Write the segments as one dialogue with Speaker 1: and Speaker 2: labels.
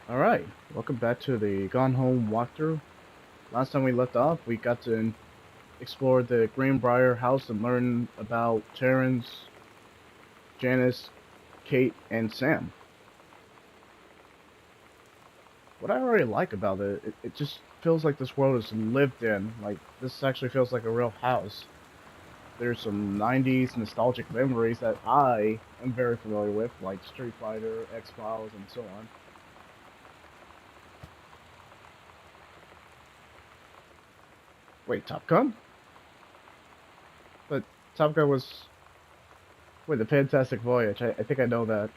Speaker 1: Alright, welcome back to the Gone Home walkthrough. Last time we left off, we got to explore the Greenbriar house and learn about Terrence, Janice, Kate, and Sam. What I really like about it just feels like this world is lived in. Like, this actually feels like a real house. There's some 90s nostalgic memories that I am very familiar with, like Street Fighter, X-Files, and so on. Wait, Top Gun? But Top Gun was Wait, the Fantastic Voyage. I think I know that.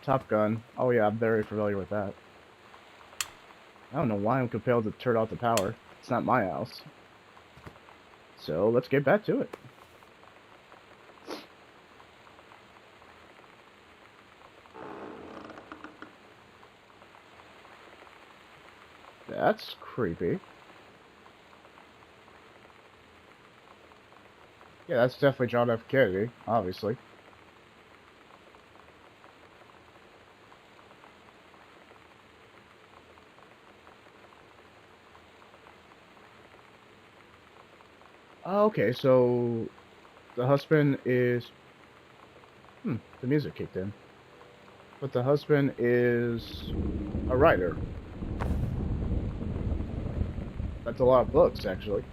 Speaker 1: Top Gun. Oh yeah, I'm very familiar with that. I don't know why I'm compelled to turn off the power. It's not my house. So let's get back to it. That's creepy. Yeah, that's definitely John F. Kennedy, obviously. Okay, so the husband is... the music kicked in. But the husband is a writer. That's a lot of books, actually.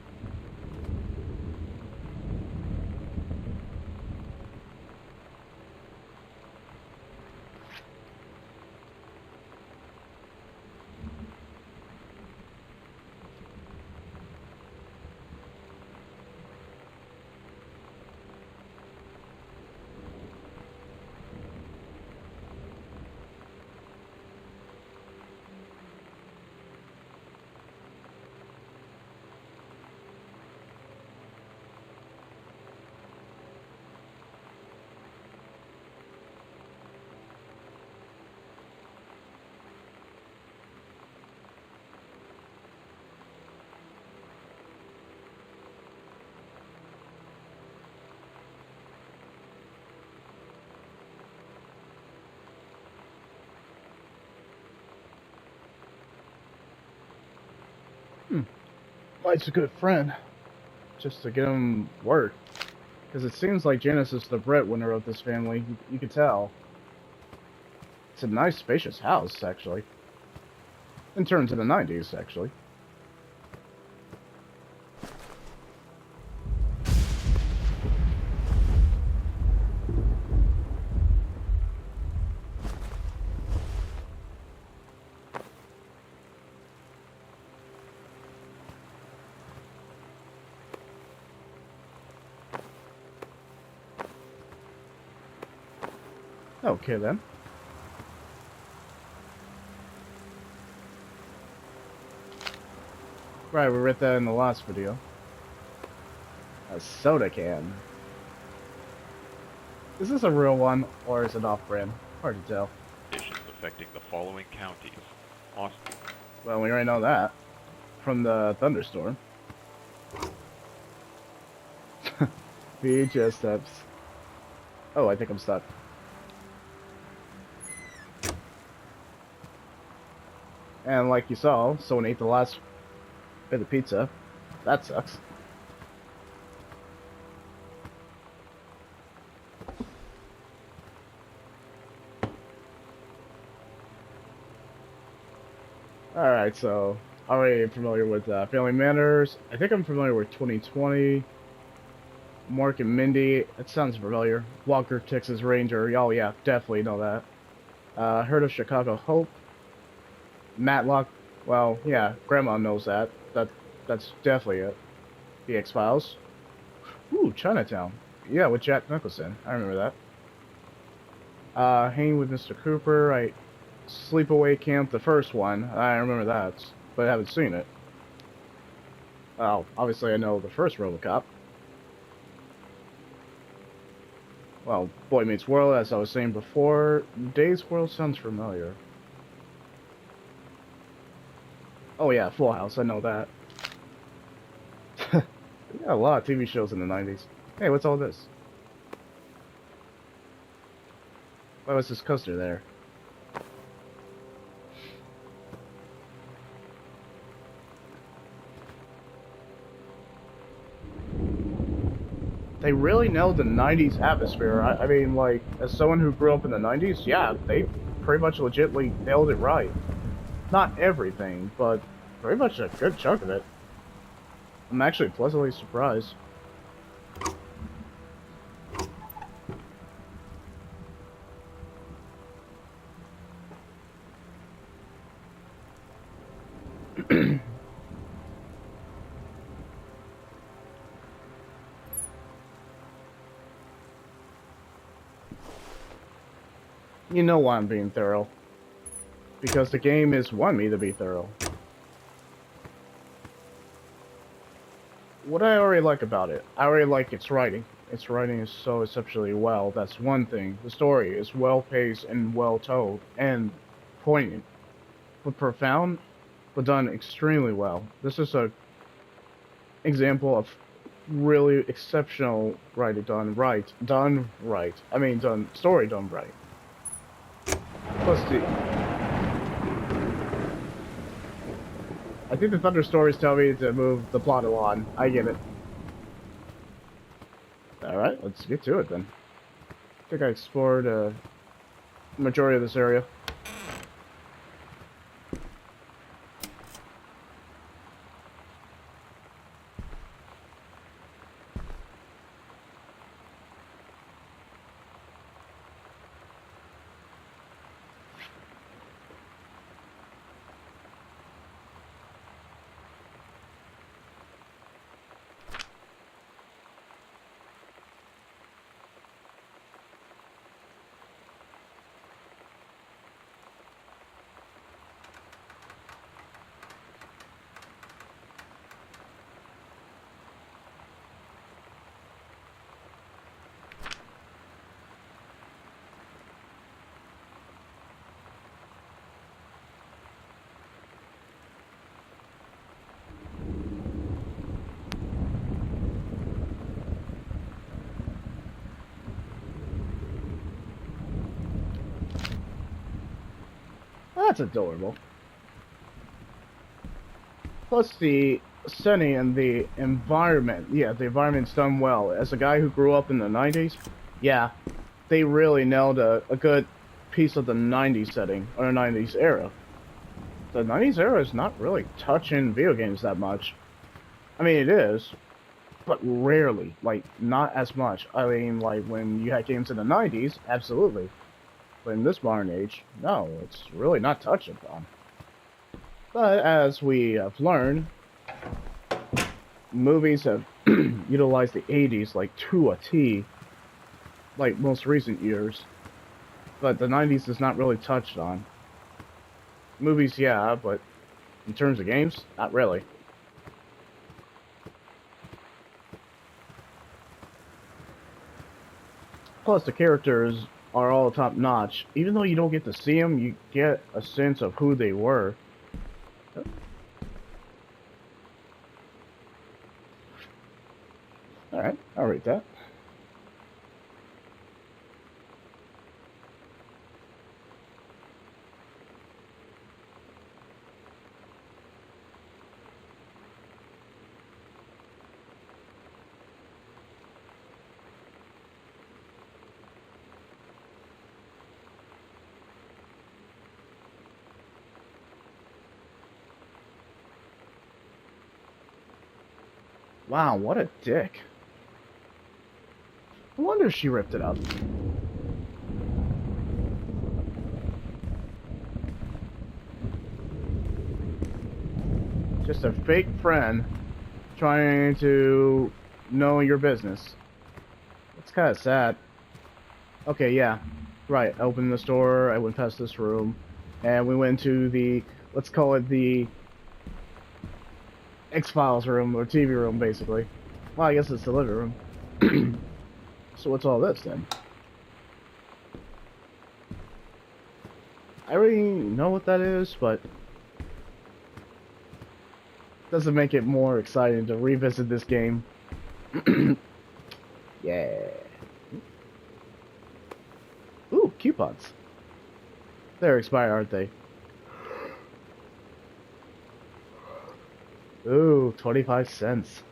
Speaker 1: Hmm. Mike's a good friend. Just to get him work. Because it seems like Janice is the breadwinner of this family. You can tell. It's a nice, spacious house, actually. In terms of the 90s, actually. Okay, then. Right, we read that in the last video. A soda can. Is this a real one, or is it off-brand? Hard to tell.
Speaker 2: Conditions affecting the following counties. Austin.
Speaker 1: Well, we already know that. From the thunderstorm. VHS steps. Oh, I think I'm stuck. And like you saw, someone ate the last bit of pizza. That sucks. Alright, so already familiar with Family Matters. I think I'm familiar with 2020. Mark and Mindy. It sounds familiar. Walker, Texas Ranger. Oh yeah, definitely know that. Heard of Chicago Hope. Matlock. Well, yeah, Grandma knows that. That's definitely it. The X-Files. Ooh, Chinatown. Yeah, with Jack Nicholson. I remember that. Hanging with Mr. Cooper. Sleepaway Camp, the first one. I remember that, but I haven't seen it. Well, obviously I know the first RoboCop. Well, Boy Meets World, as I was saying before. Days World sounds familiar. Oh yeah, Full House, I know that. We got a lot of TV shows in the 90s. Hey, what's all this? Why was this coaster there? they really nailed the 90s atmosphere. I mean, like, as someone who grew up in the 90s, yeah, they pretty much legitimately nailed it right. Not everything, but pretty much a good chunk of it. I'm actually pleasantly surprised. You know why I'm being thorough. Because the game is wanting me to be thorough. What I already like about it, I already like its writing. Its writing is so exceptionally well, that's one thing. The story is well paced and well told, and poignant. But profound, but done extremely well. This is a example of really exceptional writing done right. Done right. I mean, story done right. Plus the... I think the Thunder stories tell me to move the plot along. I get it. Alright, let's get to it then. I think I explored a majority of this area. That's adorable. Plus the setting and the environment. Yeah, the environment's done well. As a guy who grew up in the 90s, yeah, they really nailed a good piece of the 90s setting, or the 90s era. The 90s era is not really touching video games that much. I mean, it is, but rarely. Like, not as much. I mean, like, when you had games in the 90s, absolutely. But in this modern age, no, it's really not touched upon. But as we have learned, movies have utilized the 80s like to a T, like most recent years. But the 90s is not really touched on. Movies, yeah, but in terms of games, not really. Plus, the characters are all top notch. Even though you don't get to see them, you get a sense of who they were. Alright, I'll read that. Wow, what a dick. I wonder if she ripped it up. Just a fake friend trying to know your business. It's kind of sad. Okay, yeah. Right, I opened the store, I went past this room, and we went to the, let's call it the X-Files room, or TV room, basically. Well, I guess it's the living room. So what's all this, then? I already know what that is, but doesn't make it more exciting to revisit this game. Yeah. Ooh, coupons. They're expired, aren't they? Ooh, 25 cents.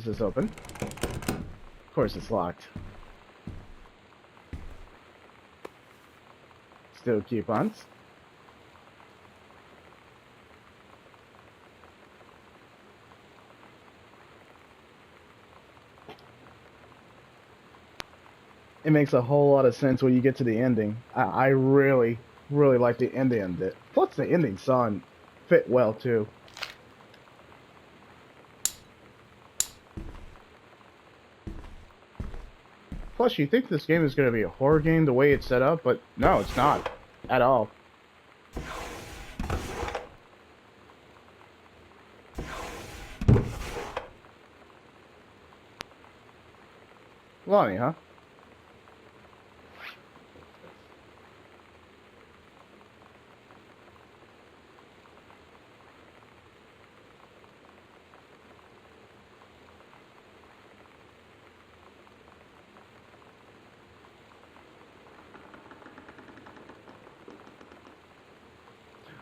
Speaker 1: Is this open? Of course it's locked. Still coupons. It makes a whole lot of sense when you get to the ending. I really, really like the ending of it. Plus the ending song fit well too. Plus you think this game is going to be a horror game the way it's set up, but no, it's not. At all. Lonnie, huh?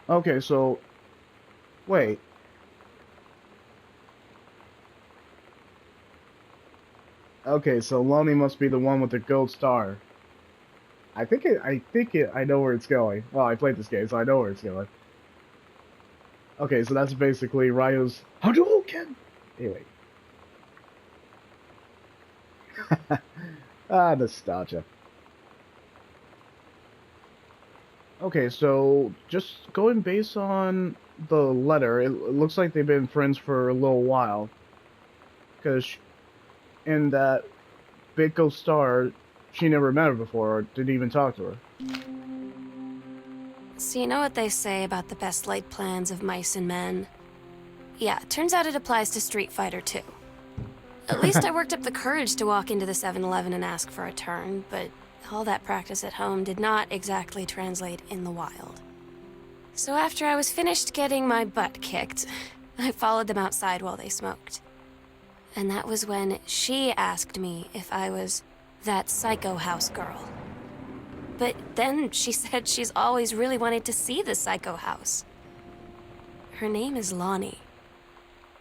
Speaker 1: Okay, so... Wait. Okay, so Lonnie must be the one with the gold star. I know where it's going. Well, I played this game, so I know where it's going. Okay, so that's basically Ryo's Hadouken! Anyway. Ah, nostalgia. Okay, so just going based on the letter, it looks like they've been friends for a little while. Because in that Big Ghost Star, she never met her before or didn't even talk to her.
Speaker 3: So you know what they say about the best laid plans of mice and men? Yeah, it turns out it applies to Street Fighter too. At least I worked up the courage to walk into the 7-Eleven and ask for a turn, but all that practice at home did not exactly translate in the wild. So after I was finished getting my butt kicked, I followed them outside while they smoked. And that was when she asked me if I was that psycho house girl. But then she said she's always really wanted to see the psycho house. Her name is Lonnie.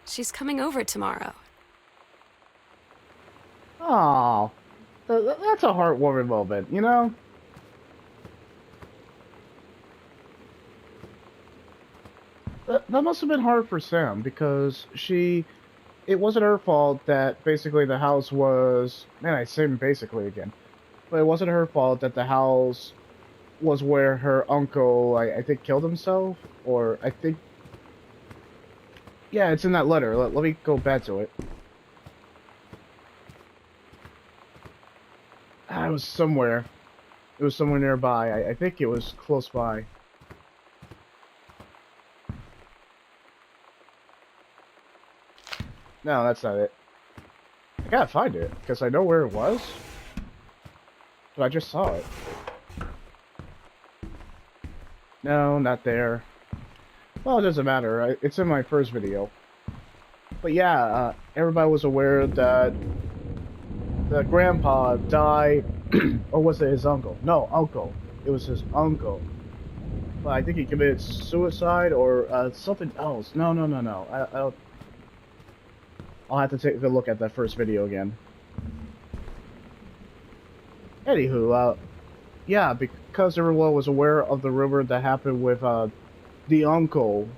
Speaker 3: She's coming over tomorrow.
Speaker 1: Oh, that's a heartwarming moment, you know? That must have been hard for Sam, because it wasn't her fault that basically the house was, man, I say basically again, but it wasn't her fault that the house was where her uncle, I think, killed himself, or I think, yeah, it's in that letter. Let me go back to it. It was somewhere. It was somewhere nearby. I think it was close by. No, that's not it. I gotta find it, because I know where it was. But I just saw it. No, not there. Well, it doesn't matter. It's in my first video. But yeah, everybody was aware that the grandpa died, or was it his uncle? No, uncle. It was his uncle. But I think he committed suicide or something else. No. I'll have to take a look at that first video again. Anywho, yeah, because everyone was aware of the rumor that happened with the uncle,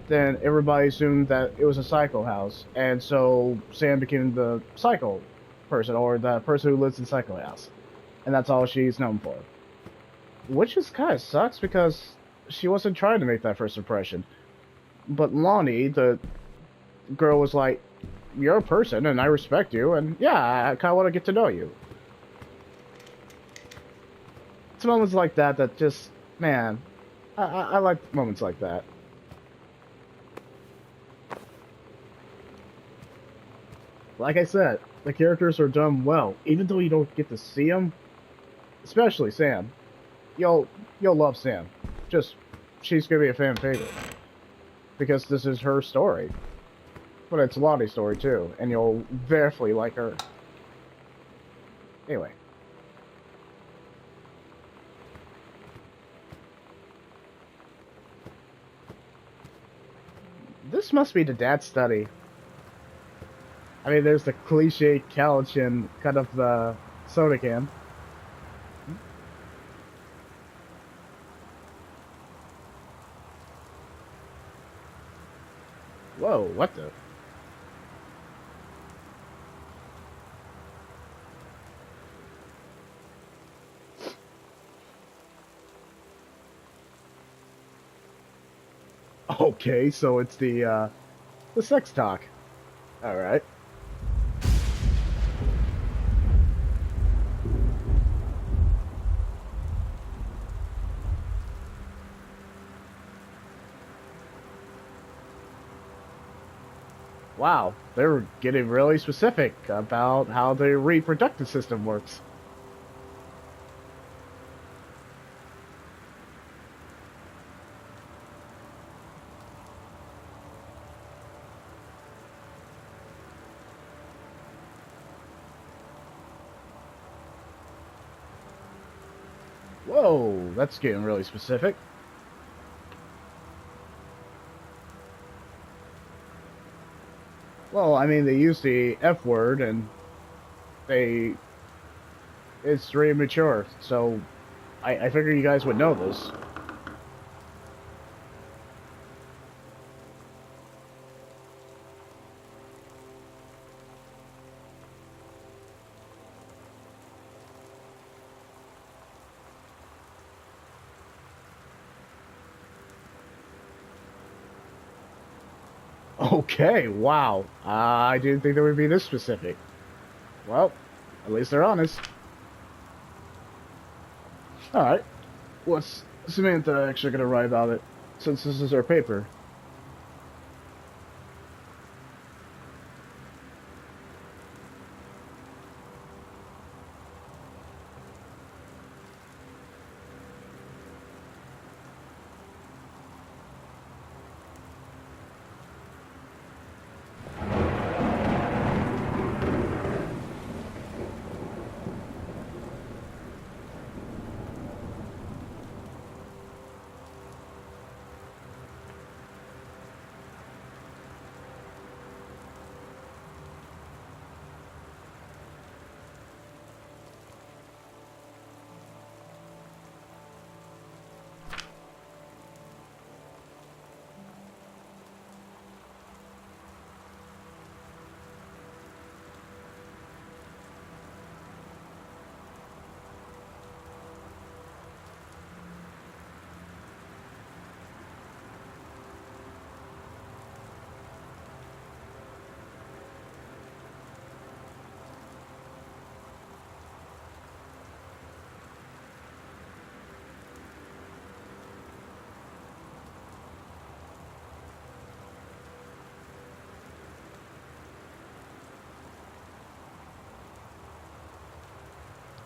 Speaker 1: then everybody assumed that it was a psycho house, and so Sam became the psycho person, or the person who lives in psycho house, and that's all she's known for. Which just kind of sucks, because she wasn't trying to make that first impression. But Lonnie, the girl, was like, you're a person, and I respect you, and yeah, I kind of want to get to know you. It's moments like that that just, man, I like moments like that. Like I said, the characters are done well, even though you don't get to see them. Especially Sam. You'll love Sam. She's gonna be a fan favorite. Because this is her story. But it's Lottie's story too, and you'll definitely like her. Anyway. This must be the dad study. I mean, there's the cliche couch and kind of the soda can. Whoa, what the? Okay, so it's the sex talk. All right. Wow, they're getting really specific about how the reproductive system works. Whoa, that's getting really specific. Well, I mean, they use the F word and they it's really mature, so I figure you guys would know this. Okay, wow. I didn't think they would be this specific. Well, at least they're honest. Alright. What's Samantha actually going to write about it, since this is her paper?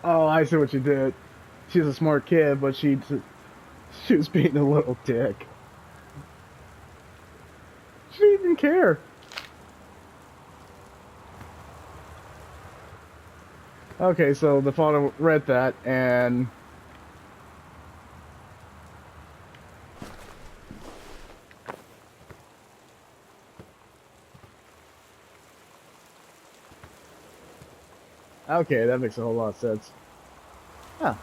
Speaker 1: Oh, I see what you did. She's a smart kid, but she was being a little dick. She didn't even care. Okay, so the father read that, and okay, that makes a whole lot of sense. Huh.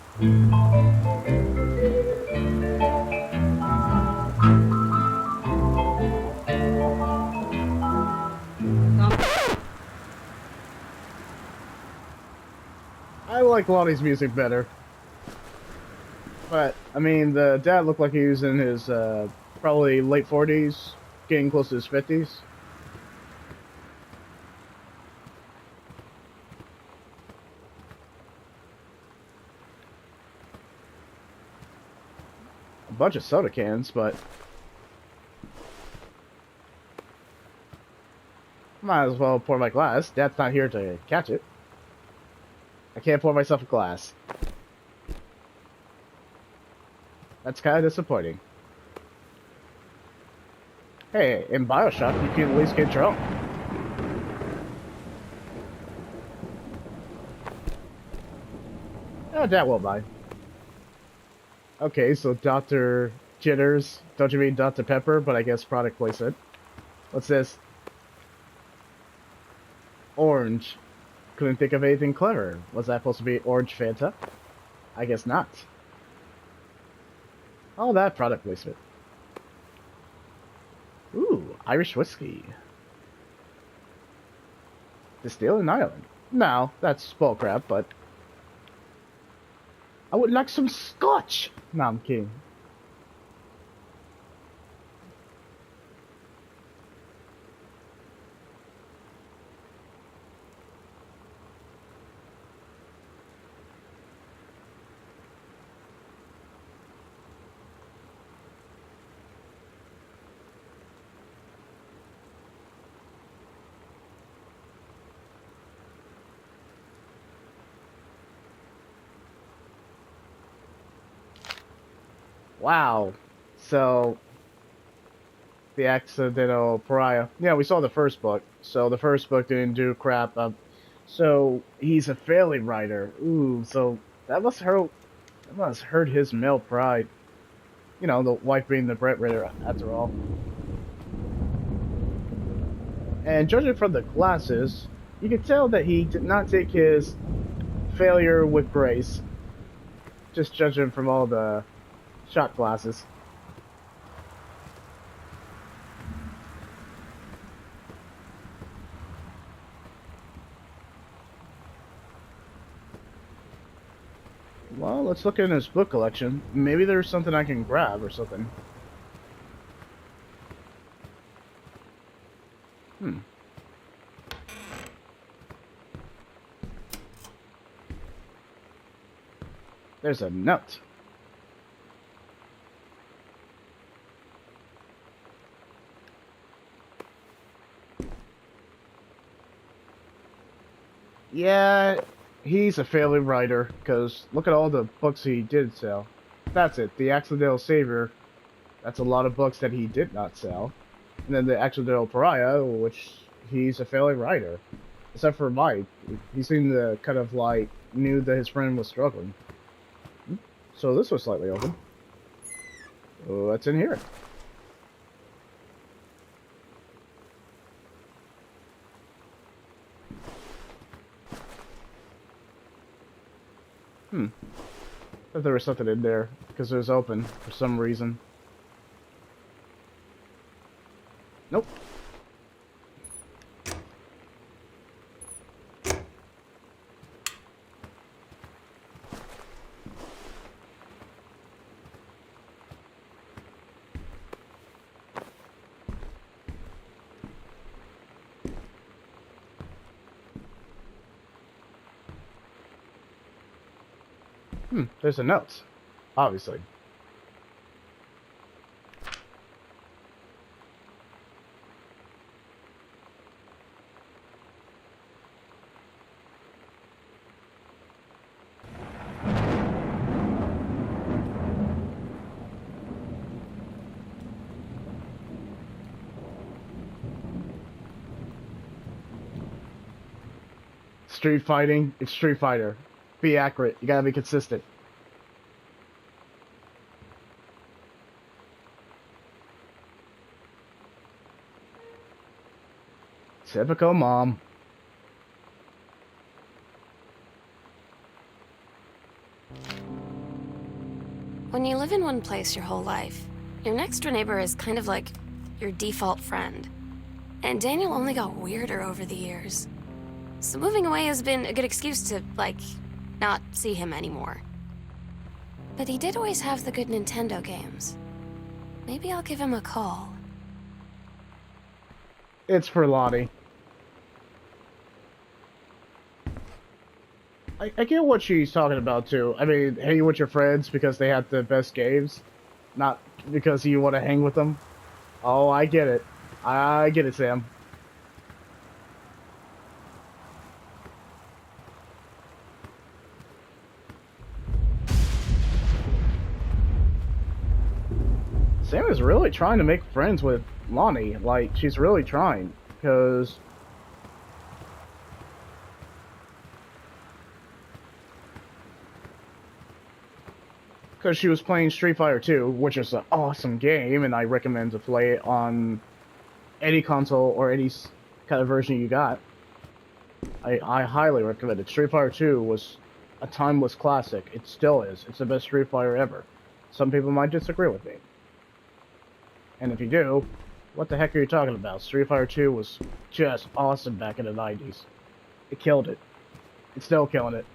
Speaker 1: I like Lonnie's music better. But, I mean, the dad looked like he was in his, probably late 40s, getting close to his 50s. A bunch of soda cans, but might as well pour my glass. Dad's not here to catch it. I can't pour myself a glass. That's kind of disappointing. Hey, in Bioshock, you can at least get drunk. Oh, Dad won't mind. Okay, so Dr. Jitters. Don't you mean Dr. Pepper? But I guess product placement. What's this? Orange. Couldn't think of anything clever. Was that supposed to be Orange Fanta? I guess not. Oh, that product placement. Ooh, Irish whiskey. Distilled in Ireland. No, that's bullcrap, but... I would like some scotch! No, I'm kidding. Wow. So, the Accidental Pariah. Yeah, we saw the first book. So the first book didn't do crap. So he's a failing writer. Ooh, so that must hurt his male pride. You know, the wife being the breadwinner after all. And judging from the glasses, you can tell that he did not take his failure with grace. Just judging from all the shot glasses. Well, let's look in his book collection. Maybe there's something I can grab or something. Hmm. There's a note. Yeah, he's a failing writer, because look at all the books he did sell. That's it, The Accidental Savior, that's a lot of books that he did not sell. And then The Accidental Pariah, which he's a failing writer. Except for Mike, he seemed to kind of like, knew that his friend was struggling. So this was slightly open. What's in here? Thought there was something in there, because it was open for some reason. Nope. There's a note. Obviously. Street fighting, it's Street Fighter. Be accurate. You gotta be consistent. Typical mom.
Speaker 3: When you live in one place your whole life, your next door neighbor is kind of like your default friend. And Daniel only got weirder over the years. So moving away has been a good excuse to, like, not see him anymore. But he did always have the good Nintendo games. Maybe I'll give him a call.
Speaker 1: It's for Lottie. I get what she's talking about, too. I mean, hang with your friends because they have the best games, not because you want to hang with them. Oh, I get it. I get it, Sam. Sam is really trying to make friends with Lonnie. Like, she's really trying. Because she was playing Street Fighter 2, which is an awesome game, and I recommend to play it on any console or any kind of version you got. I highly recommend it. Street Fighter 2 was a timeless classic. It still is. It's the best Street Fighter ever. Some people might disagree with me. And if you do, what the heck are you talking about? Street Fighter 2 was just awesome back in the 90s. It killed it. It's still killing it.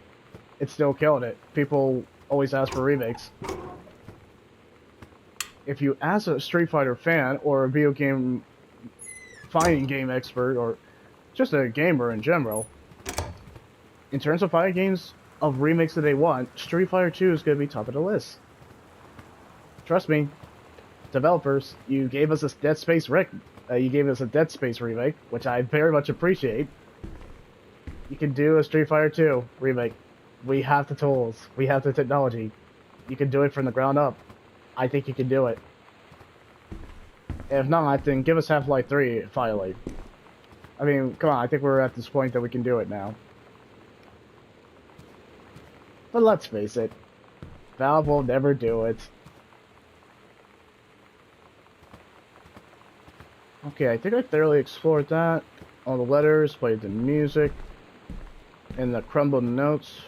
Speaker 1: It's still killing it. People always ask for remakes. If you ask a Street Fighter fan or a video game fighting game expert or just a gamer in general, in terms of fighting games of remakes that they want, Street Fighter 2 is going to be top of the list. Trust me, developers, you gave us a Dead Space remake, which I very much appreciate. You can do a Street Fighter 2 remake. We have the tools. We have the technology. You can do it from the ground up. I think you can do it. If not, then give us Half-Life 3 finally. I mean, come on, I think we're at this point that we can do it now. But let's face it, Valve will never do it. Okay, I think I thoroughly explored that. All the letters, played the music, and the crumbled notes.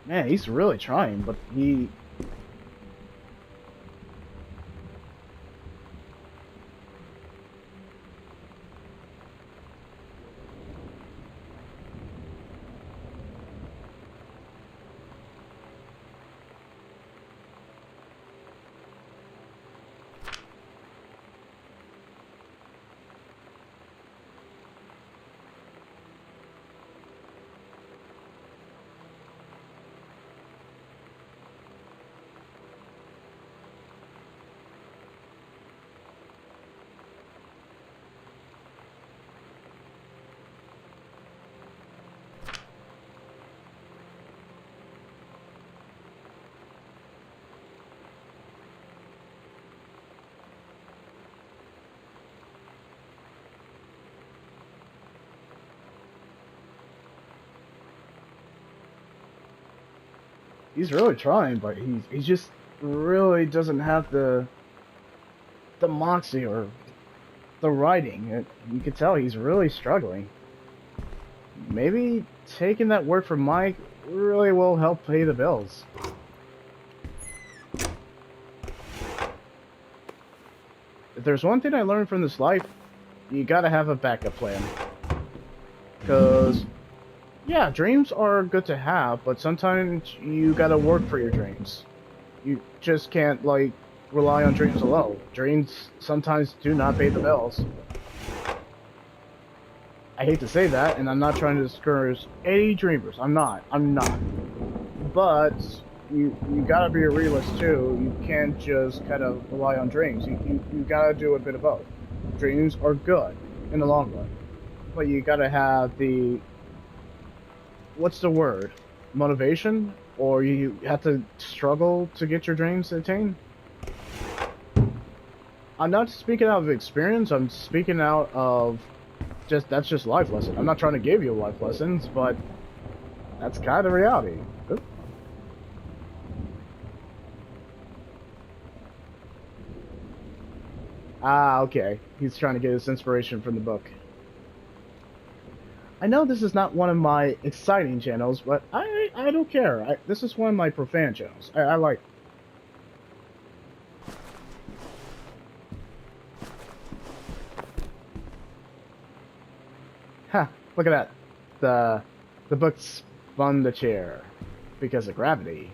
Speaker 1: Man, he's really trying, but he... He's really trying, but he just really doesn't have the moxie or the writing. You can tell he's really struggling. Maybe taking that word from Mike really will help pay the bills. If there's one thing I learned from this life, you gotta have a backup plan. Because, yeah, dreams are good to have, but sometimes you gotta work for your dreams. You just can't, like, rely on dreams alone. Dreams sometimes do not pay the bills. I hate to say that, and I'm not trying to discourage any dreamers. I'm not. But you gotta be a realist too. You can't just kind of rely on dreams. You gotta do a bit of both. Dreams are good in the long run, but you gotta have the, what's the word? Motivation? Or you have to struggle to get your dreams attained? I'm not speaking out of experience, I'm speaking out of that's just life lesson. I'm not trying to give you life lessons, but that's kind of reality. Oop. Ah, okay. He's trying to get his inspiration from the book. I know this is not one of my exciting channels, but I don't care. This is one of my profane channels. I like. Ha! Look at that. The book spun the chair because of gravity.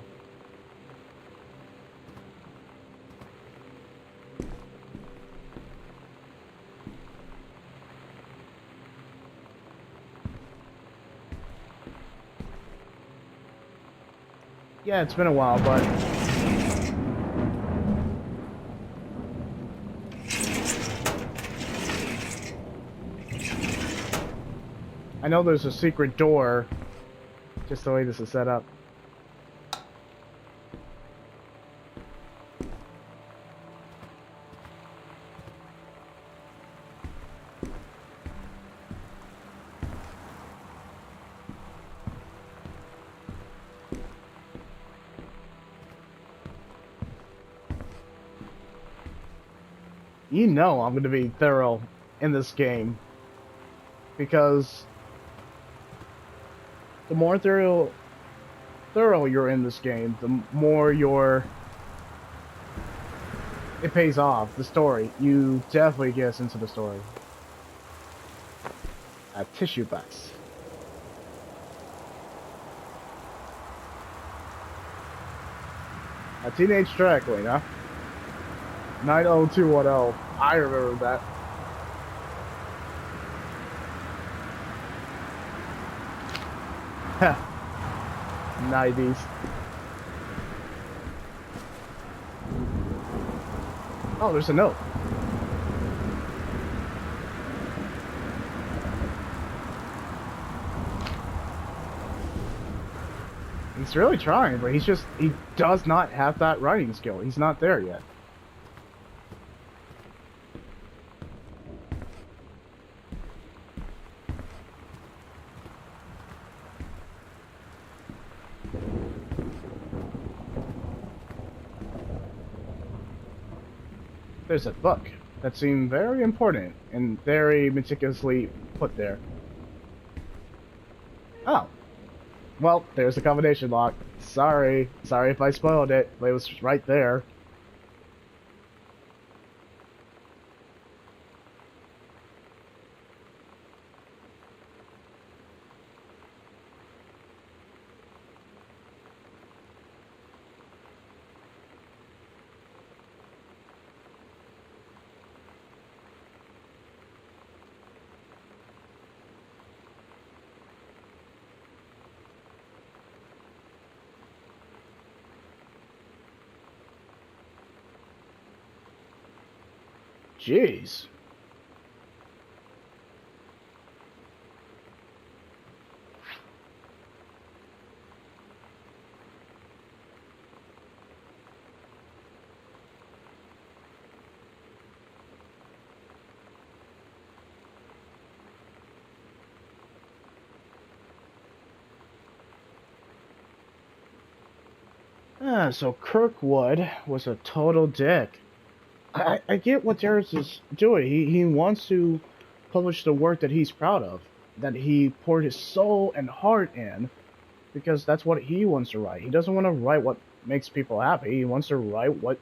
Speaker 1: Yeah, it's been a while, but I know there's a secret door, just the way this is set up. You know I'm going to be thorough in this game, because the more thorough you're in this game, the more it pays off. The story, you definitely get into the story. A tissue box. A teenage drag queen, huh? 90210. I remember that. Heh. 90s. Oh, there's a note. He's really trying, but he does not have that writing skill. He's not there yet. There's a book that seemed very important and very meticulously put there. Oh. Well, there's the combination lock. Sorry if I spoiled it, but it was right there. Jeez. So Kirkwood was a total dick. I get what Darius is doing. He wants to publish the work that he's proud of, that he poured his soul and heart in, because that's what he wants to write. He doesn't want to write what makes people happy. He wants to write what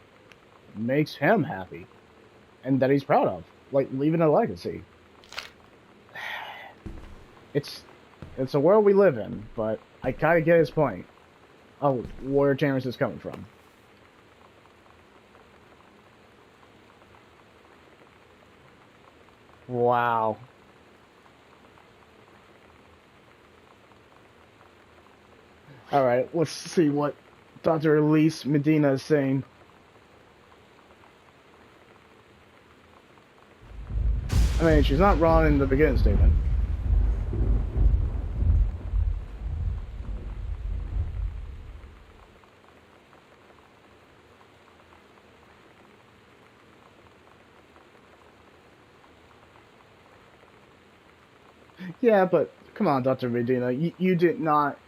Speaker 1: makes him happy, and that he's proud of, like leaving a legacy. It's a world we live in, but I kind of get his point. Oh, where Terrence is coming from. Wow. Alright, let's see what Dr. Elise Medina is saying. I mean, she's not wrong in the beginning statement. Yeah, but come on, Dr. Medina, you did not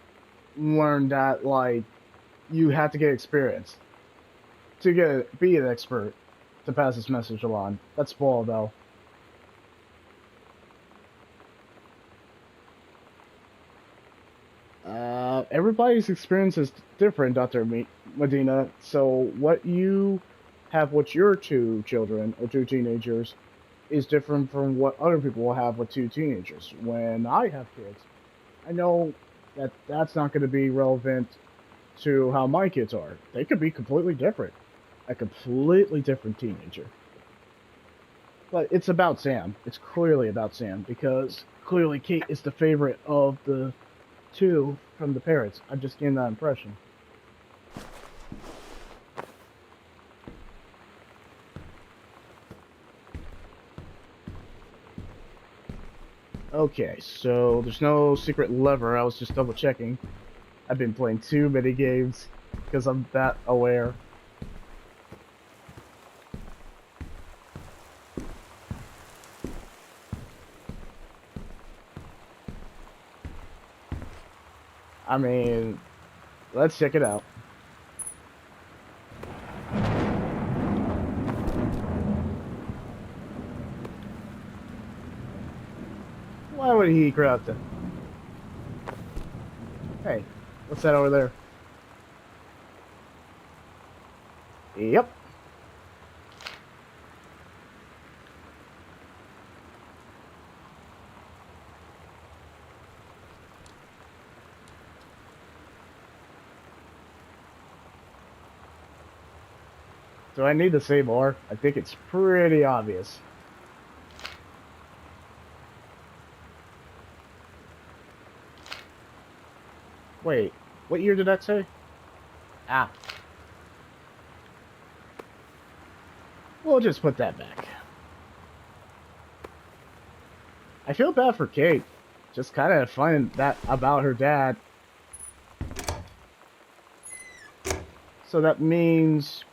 Speaker 1: learn that, like, you had to get experience to be an expert to pass this message along. That's spoiled, though. Everybody's experience is different, Dr. Medina, so what you have with your two children, or two teenagers, is different from what other people will have with two teenagers. When I have kids, I know that that's not going to be relevant to how my kids are. They could be completely different. A completely different teenager. But it's about Sam. It's clearly about Sam, because clearly Kate is the favorite of the two from the parents. I'm just getting that impression. Okay, so there's no secret lever. I was just double checking. I've been playing too many games because I'm that aware. I mean, let's check it out. Why would he grab them? Hey, what's that over there? Yep. Do I need to say more? I think it's pretty obvious. Wait, what year did that say? Ah. We'll just put that back. I feel bad for Kate. Just kind of finding that about her dad. So that means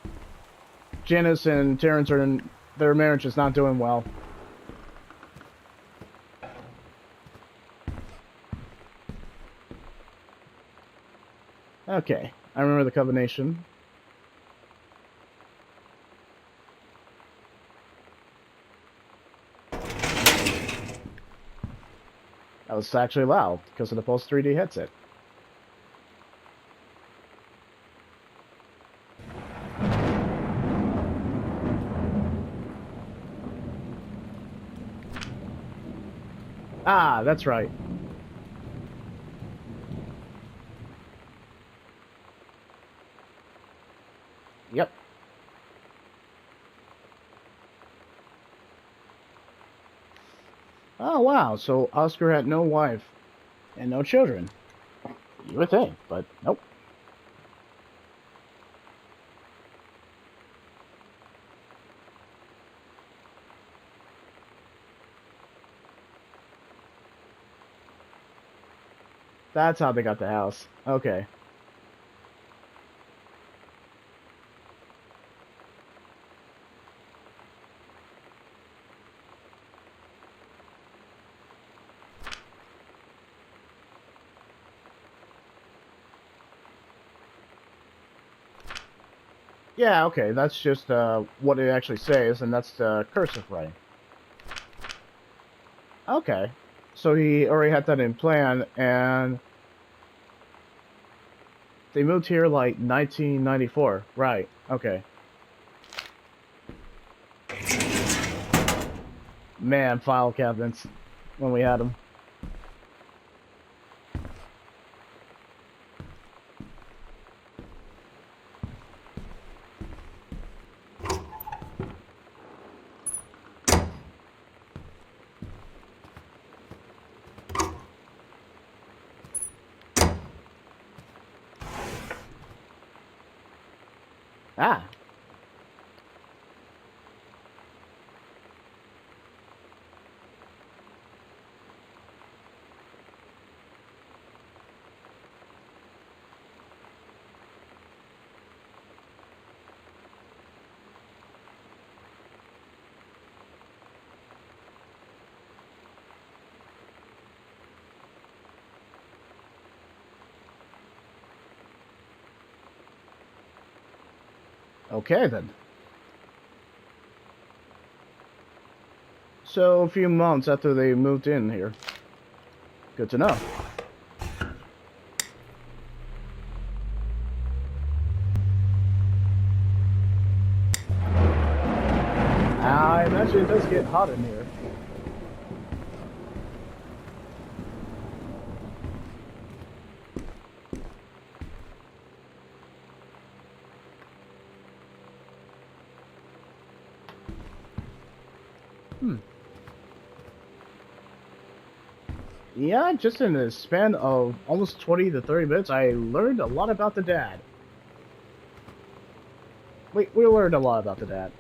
Speaker 1: Janice and Terrence are in, their marriage is not doing well. Okay, I remember the combination. That was actually loud because of the Pulse 3D headset. Ah, that's right. Yep. Oh, wow. So Oscar had no wife and no children. You would think, but nope. That's how they got the house. Okay. Yeah, okay, that's just what it actually says, and that's the cursive writing. Okay. So he already had that in plan, and they moved here like 1994. Right, okay. Man, file cabinets, when we had them. Ah. Okay, then. So, a few months after they moved in here. Good to know. I imagine it does get hot in here. Yeah, just in a span of almost 20 to 30 minutes, I learned a lot about the dad. We learned a lot about the dad.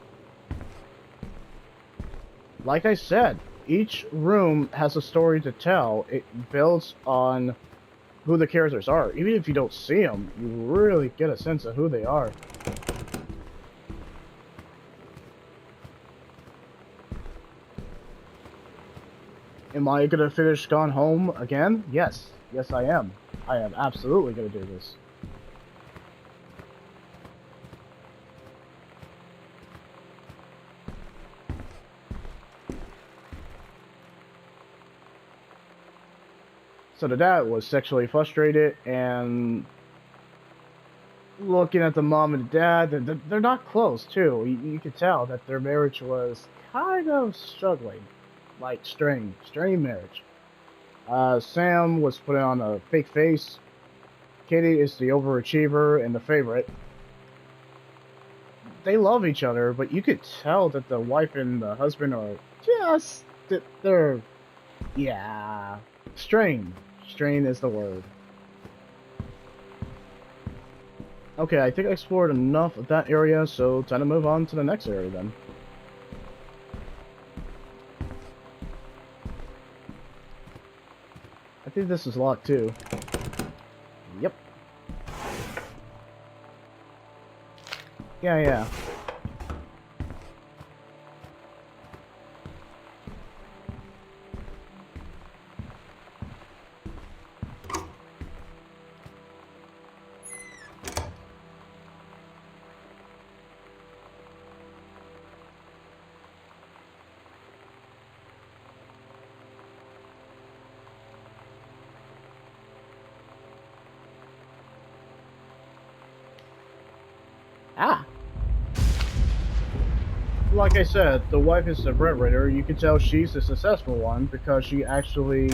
Speaker 1: Like I said, each room has a story to tell. It builds on who the characters are. Even if you don't see them, you really get a sense of who they are. Am I gonna finish Gone Home again? Yes. Yes, I am. I am absolutely gonna do this. So the dad was sexually frustrated, and looking at the mom and the dad, they're not close, too. You could tell that their marriage was kind of struggling. Like, strained marriage. Sam was putting on a fake face. Katie is the overachiever and the favorite. They love each other, but you could tell that the wife and the husband are just... they're... yeah... strained. Strain is the word. Okay, I think I explored enough of that area, so time to move on to the next area then. I think this is locked too. Yep. Yeah. Ah! Like I said, the wife is the breadwinner. You can tell she's the successful one because she actually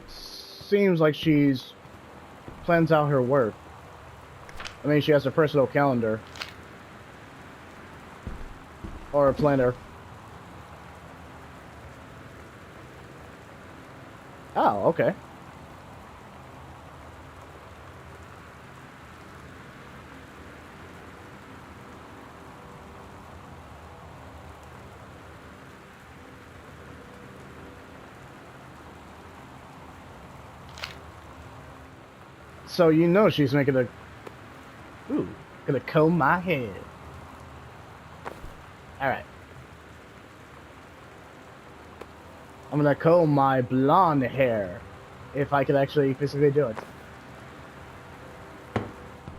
Speaker 1: seems like she's plans out her work. I mean, she has a personal calendar. Or a planner. Oh, okay. So you know she's making a... Ooh, gonna comb my head. Alright. I'm gonna comb my blonde hair. If I could actually physically do it.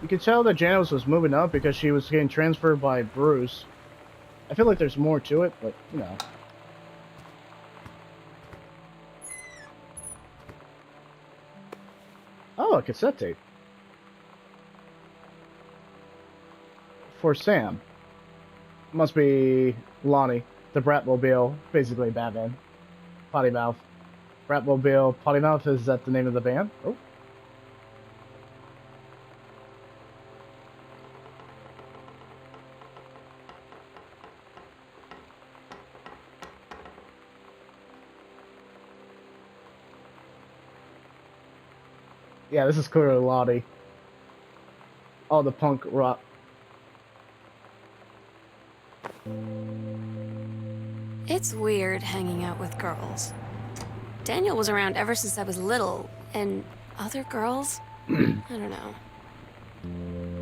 Speaker 1: You could tell that Janice was moving up because she was getting transferred by Bruce. I feel like there's more to it, but, you know. Oh, a cassette tape. For Sam. Must be Lonnie, the Bratmobile, basically Batman. Potty Mouth. Bratmobile, Potty Mouth, is that the name of the band? Oh. Yeah, this is clearly Lottie. All the punk rock.
Speaker 3: It's weird hanging out with girls. Daniel was around ever since I was little, and other girls? I don't know.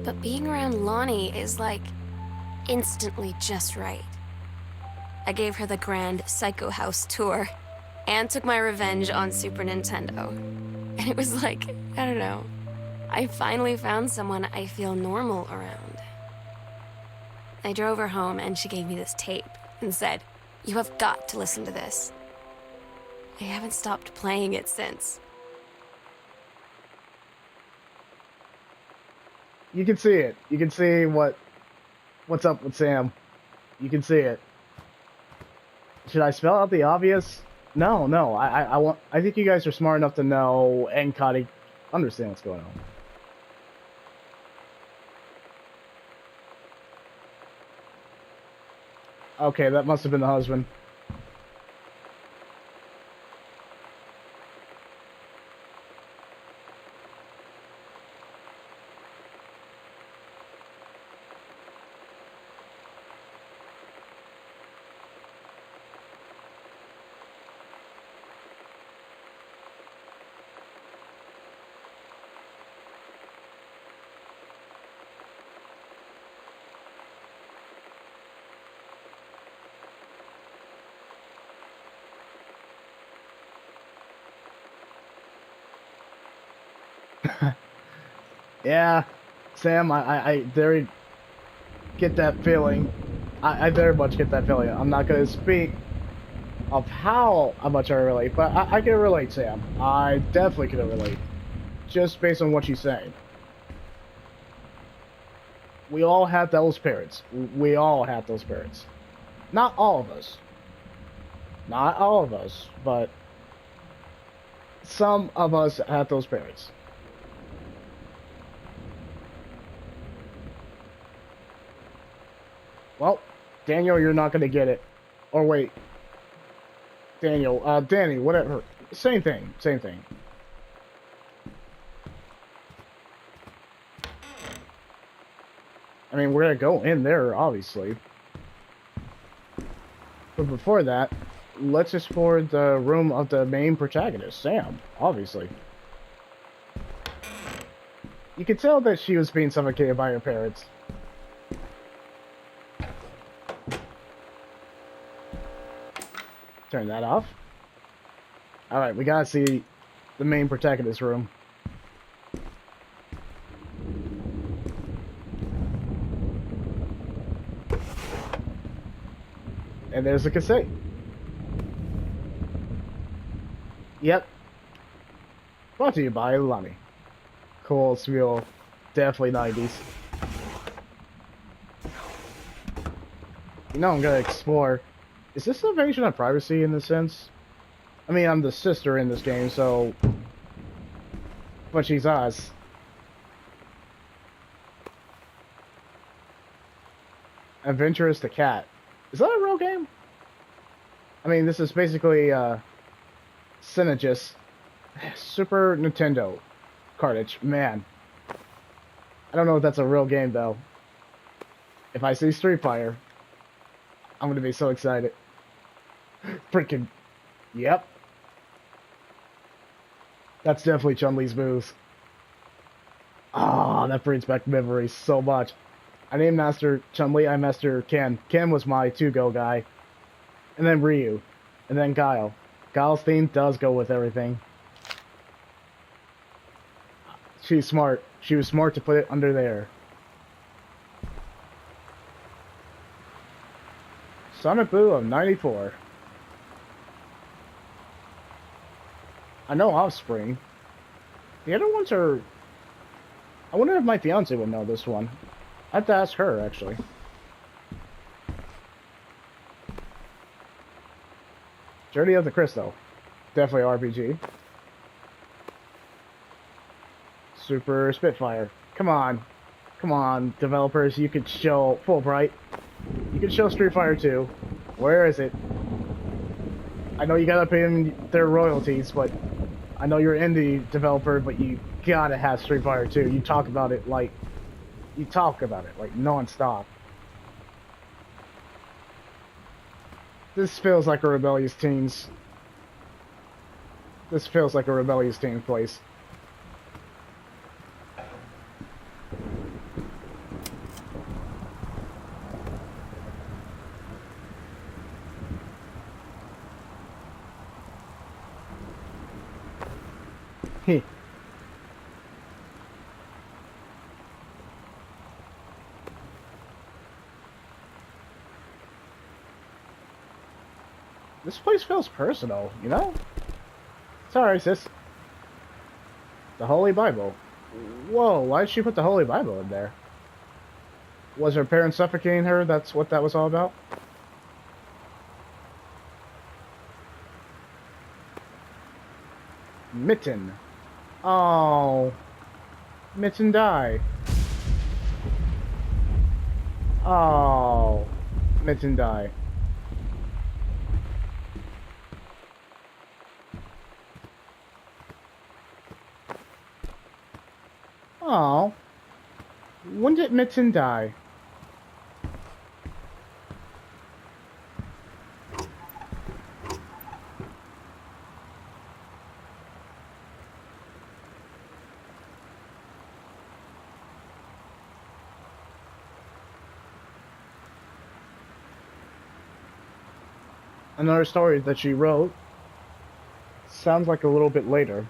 Speaker 3: But being around Lonnie is like instantly just right. I gave her the grand Psycho House tour and took my revenge on Super Nintendo. And it was like, I don't know, I finally found someone I feel normal around. I drove her home and she gave me this tape and said, "You have got to listen to this." I haven't stopped playing it since.
Speaker 1: You can see it. You can see what's up with Sam. You can see it. Should I spell out the obvious? No. I think you guys are smart enough to know and kind of understand what's going on. Okay, that must have been the husband. Yeah, Sam, I very get that feeling. I very much get that feeling. I'm not going to speak of how much I relate, but I can relate, Sam. I definitely can relate, just based on what you're saying. We all have those parents. We all have those parents. Not all of us. Not all of us, but some of us have those parents. Well, Daniel, you're not going to get it. Or wait. Daniel, Danny, whatever. Same thing, same thing. I mean, we're going to go in there, obviously. But before that, let's explore the room of the main protagonist, Sam, obviously. You could tell that she was being suffocated by her parents. Turn that off. Alright, we gotta see the main protagonist room. And there's the cassette. Yep. Brought to you by Lonnie. Cool, Smule. Definitely 90s. You know I'm gonna explore. Is this an invasion of privacy in this sense? I mean, I'm the sister in this game, so... But she's us. Adventurous the Cat. Is that a real game? I mean, this is basically, Synergist Super Nintendo cartridge. Man. I don't know if that's a real game, though. If I see Street Fighter, I'm gonna be so excited. Freaking... Yep. That's definitely Chun-Li's moves. Ah, that brings back memories so much. I didn't master Chun-Li, I mastered Ken. Ken was my to-go guy. And then Ryu. And then Guile. Guile's theme does go with everything. She's smart. She was smart to put it under there. Sonic Boo of 94. I know Offspring. The other ones are... I wonder if my fiance would know this one. I have to ask her, actually. Journey of the Crystal. Definitely RPG. Super Spitfire. Come on. Come on, developers. You could show Fulbright. You could show Street Fighter 2. Where is it? I know you gotta pay them their royalties, but... I know you're an indie developer, but you gotta have Street Fighter 2. You talk about it like... You talk about it like non-stop. This feels like a rebellious teens. This feels like a rebellious teen place. Heh. This place feels personal, you know? Sorry, sis. The Holy Bible. Whoa, why did she put the Holy Bible in there? Was her parents suffocating her? That's what that was all about? Mitten. Oh. Mitten die. Oh. Mitten die. Oh. When did Mitten die? Another story that she wrote sounds like a little bit later.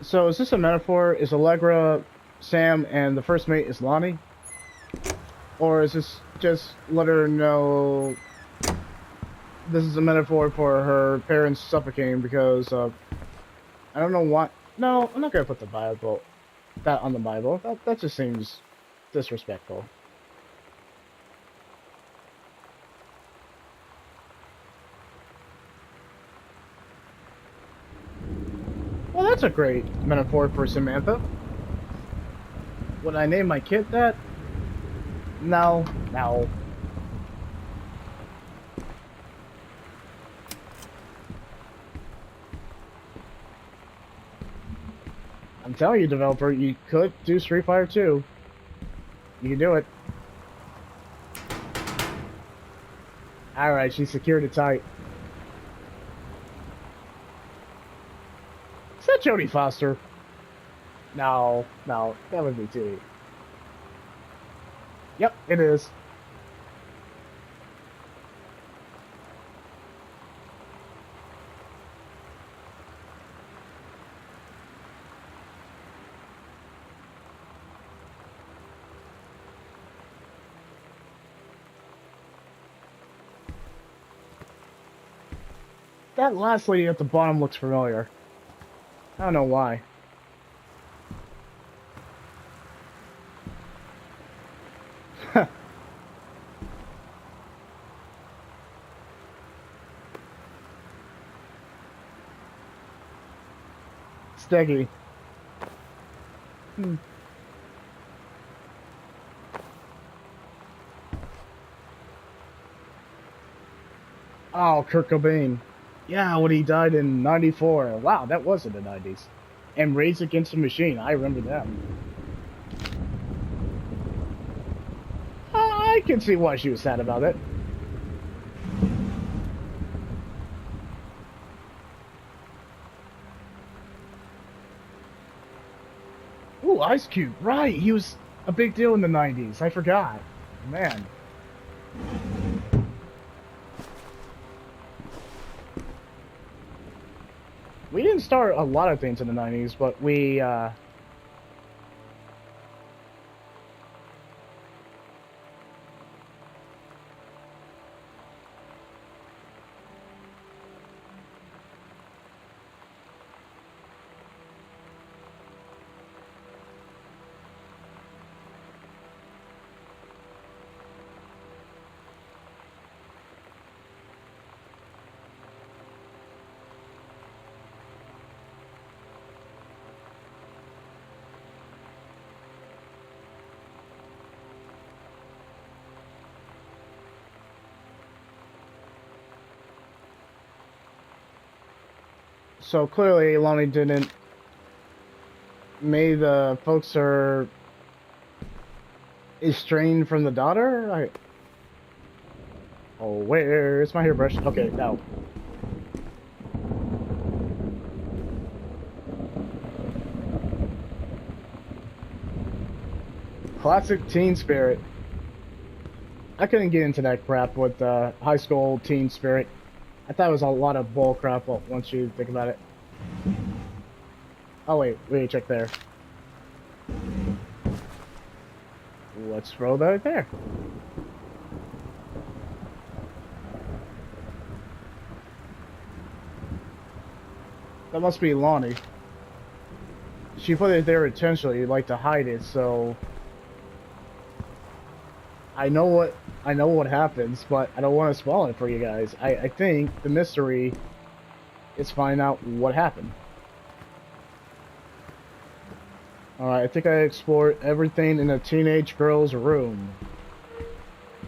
Speaker 1: So is this a metaphor? Is Allegra Sam and the first mate is Lonnie? Or is this just let her know this is a metaphor for her parents suffocating because of... I don't know why... No, I'm not gonna put that on the Bible. That just seems disrespectful. Well, that's a great metaphor for Samantha. Would I name my kid that? No, no. I'm telling you, developer, you could do Street Fighter 2. You can do it. Alright, she secured it tight. Is that Jodie Foster? No, no, that would be too. Yep, it is. That last lady at the bottom looks familiar. I don't know why. Steggy. Oh, Kurt Cobain. Yeah, when he died in '94. Wow, that was in the '90s. And Rage Against the Machine, I remember them. I can see why she was sad about it. Ooh, Ice Cube. Right, he was a big deal in the '90s. I forgot. Man. We didn't start a lot of things in the '90s, but we, so clearly Lonnie didn't. Maybe the folks are estranged from the daughter? Oh, where's my hairbrush? Okay, now. Classic teen spirit. I couldn't get into that crap with high school teen spirit. I thought it was a lot of bull crap once you think about it. Oh wait, check there. Let's throw that there. That must be Lonnie. She put it there intentionally, like to hide it, so I know what happens, but I don't want to spoil it for you guys. I think the mystery is finding out what happened. Alright, I think I explored everything in a teenage girl's room.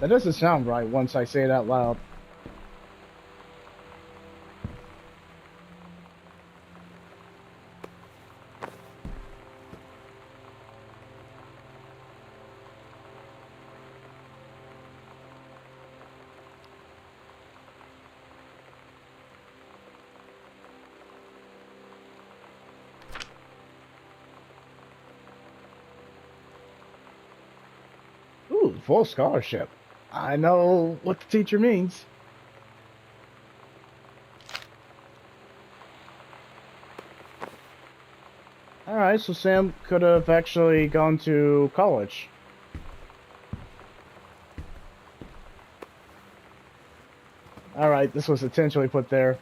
Speaker 1: That doesn't sound right once I say it out loud. Ooh, full scholarship. I know what the teacher means. Alright, so Sam could have actually gone to college. Alright, this was intentionally put there.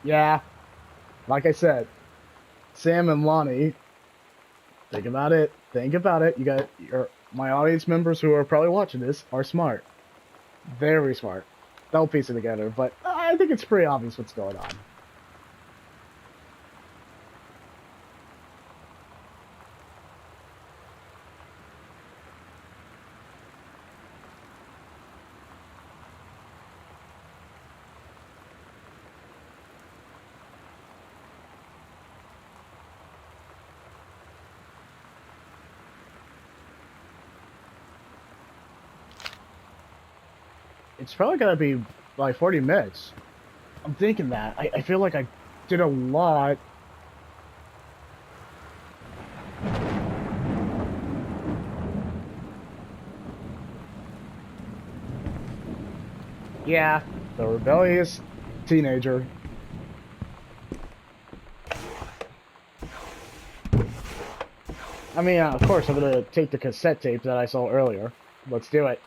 Speaker 1: Yeah, like I said, Sam and Lonnie, think about it. Think about it. You got my audience members who are probably watching this are smart. Very smart. They'll piece it together, but I think it's pretty obvious what's going on. It's probably gonna be like 40 minutes. I'm thinking that. I feel like I did a lot. Yeah, the rebellious teenager. I mean, of course, I'm gonna take the cassette tape that I saw earlier. Let's do it.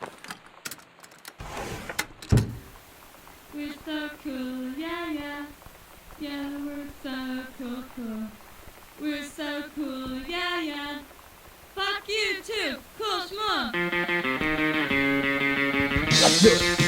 Speaker 4: We're so cool, yeah, yeah. Yeah, we're so cool, cool. We're so cool, yeah, yeah. Fuck you too, cool schmuck.
Speaker 1: Let's do it.